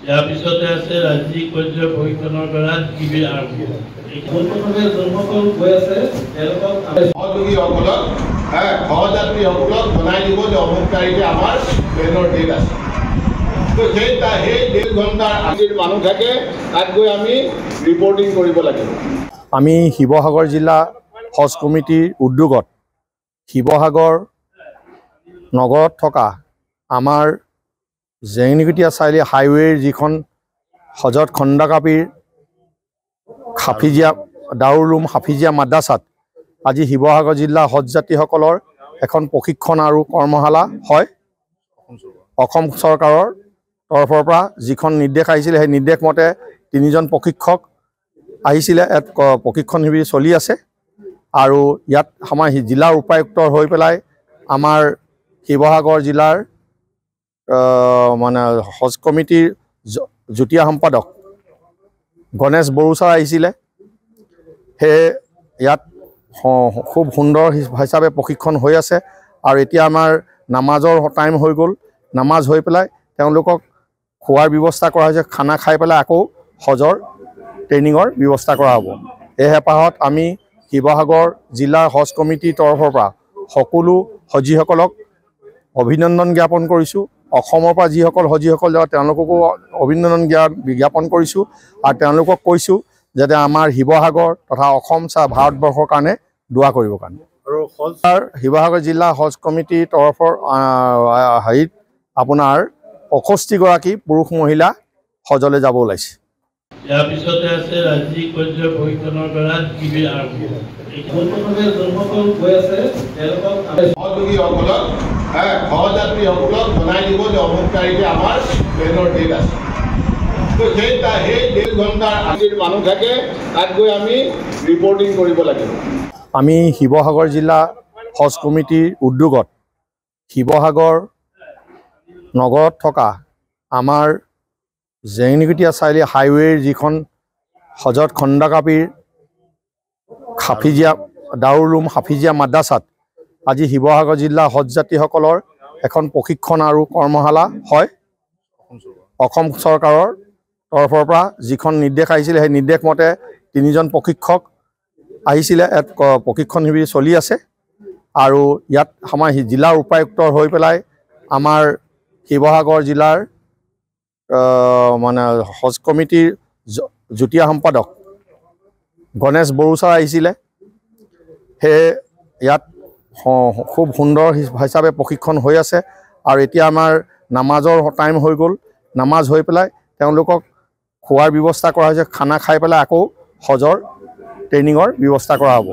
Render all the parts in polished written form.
ইয়াৰ পিছতে আছে ৰাজ্যিক পৰ্যায়ৰ প্ৰশিক্ষণৰ দ্বাৰা শিবিৰ আৰম্ভ হ'ব। যোনসকল গৈ আছে তেওঁলোকক সহযোগীসকলক সহযাত্ৰীসকলক জনাই দিব যে অমুক তাৰিখে আমাৰ ট্ৰেইনৰ ডেট আছে। সেই 1.5 ঘণ্টাৰ আগৰ মানুহ থাকে তাত গৈ আমি ৰিপৰ্টিং কৰিব লাগিব। আমি শিৱসাগৰ জিলা হজ কমিটিৰ উদ্যোগত শিৱসাগৰ নগৰত থকা আমাৰ জেংনিকটীয়া চাৰিআলি হাইৱেৰ যিখন হজৰত খণ্ডকাপীৰ হাফিজিয়া দাৰুলুম হাফিজিয়া মাদ্ৰাছাত আজি শিৱসাগৰ জিলা হজ যাত্ৰীসকলৰ এখন প্ৰশিক্ষণ আৰু কৰ্মশালা হয়। অসম চৰকাৰৰ তৰফৰ পৰা যিখন নিৰ্দেশ আহিছিলে সেই নিৰ্দেশ মতে 3জন প্ৰশিক্ষক আহিছিলে। ইয়াত প্ৰশিক্ষণ শিবিৰ চলি আছে আৰু ইয়াত আমাৰ জিলাৰ উপায়ুক্ত হৈ পেলাই আমাৰ শিৱসাগৰ জিলাৰ মানে হজ কমিটিৰ যুটীয়া সম্পাদক গণেশ বড়োচাৰ আহিছিলে। সেয়ে ইয়াত খুব সুন্দৰ হিচাপে প্ৰশিক্ষণ হৈ আছে আৰু এতিয়া আমাৰ নামাজৰ টাইম হৈ গ'ল। নামাজ হৈ পেলাই তেওঁলোকক খোৱাৰ ব্যৱস্থা কৰা হৈছে। খানা খাই পেলাই আকৌ হজৰ ট্ৰেইনিঙৰ ব্যৱস্থা কৰা হ'ব। এই হেঁপাহত আমি শিৱসাগৰ জিলাৰ হজ কমিটিৰ তৰফৰ পৰা সকলো হজীসকলক অভিনন্দন জ্ঞাপন কৰিছোঁ। অসমৰ পৰা যিসকল হজীসকল যাব তেওঁলোককো অভিনন্দন জ্ঞাপন কৰিছোঁ আৰু তেওঁলোকক কৈছোঁ যাতে আমাৰ শিৱসাগৰ তথা অসম ভাৰতবৰ্ষৰ কাৰণে দোৱা কৰিবৰ কাৰণে। আৰু শিৱসাগৰ জিলা হজ কমিটিৰ তৰফৰ হেৰিত আপোনাৰ 65গৰাকী পুৰুষ মহিলা হজলৈ যাব ওলাইছে। ইয়াৰ পিছতে আছে ৰাজ্যিক পৰ্যায়ৰ প্ৰশিক্ষণৰ দ্বাৰা শিবিৰ আৰম্ভ হ'ব। যোনসকল গৈ আছে তেওঁলোকক সহযোগীসকলক সহযাত্ৰীসকলক জনাই দিব যে অমুক তাৰিখে আমাৰ ট্ৰেইনৰ ডেট আছে। সেই 1.5 ঘণ্টাৰ আগৰ মানুহ থাকে তাত গৈ আমি ৰিপৰ্টিং কৰিব লাগিব। আমি শিৱসাগৰ জিলা হজ কমিটিৰ উদ্যোগত শিৱসাগৰ নগৰত থকা আমাৰ জেংনিকটীয়া চাৰিআলি হাইৱেৰ যিখন হজৰত খণ্ডকাপীৰ হাফিজিয়া দাৰুলুম হাফিজিয়া মাদ্ৰাছাত আজি শিৱসাগৰ জিলা হজ যাত্ৰীসকলৰ এখন প্ৰশিক্ষণ আৰু কৰ্মশালা হয়। অসম চৰকাৰৰ তৰফৰ পৰা যিখন নিৰ্দেশ আহিছিলে সেই নিৰ্দেশ মতে 3জন প্ৰশিক্ষক আহিছিলে। ইয়াত প্ৰশিক্ষণ শিবিৰ চলি আছে আৰু ইয়াত আমাৰ জিলাৰ উপায়ুক্ত হৈ পেলাই আমাৰ শিৱসাগৰ জিলাৰ মানে হজ কমিটিৰ যুটীয়া সম্পাদক গণেশ বড়োচাৰ আহিছিলে। সেয়ে ইয়াত খুব সুন্দৰ হিচাপে প্ৰশিক্ষণ হৈ আছে আৰু এতিয়া আমাৰ নামাজৰ টাইম হৈ গ'ল। নামাজ হৈ পেলাই তেওঁলোকক খোৱাৰ ব্যৱস্থা কৰা হৈছে। খানা খাই পেলাই আকৌ হজৰ ট্ৰেইনিঙৰ ব্যৱস্থা কৰা হ'ব।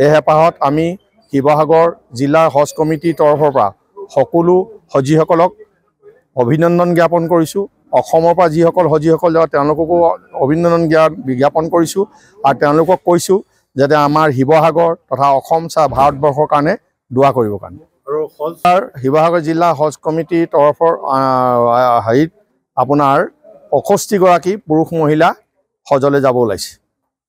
এই হেঁপাহত আমি শিৱসাগৰ জিলাৰ হজ কমিটিৰ তৰফৰ পৰা সকলো হজীসকলক অভিনন্দন জ্ঞাপন কৰিছোঁ। অসমৰ পৰা যিসকল হজীসকল যাব তেওঁলোককো অভিনন্দন জ্ঞাপন কৰিছোঁ আৰু তেওঁলোকক কৈছোঁ যাতে আমাৰ শিৱসাগৰ তথা অসম ভাৰতবৰ্ষৰ কাৰণে দোৱা কৰিবৰ কাৰণে। আৰু শিৱসাগৰ জিলা হজ কমিটিৰ তৰফৰ হেৰিত আপোনাৰ 65গৰাকী পুৰুষ মহিলা হজলৈ যাব ওলাইছে।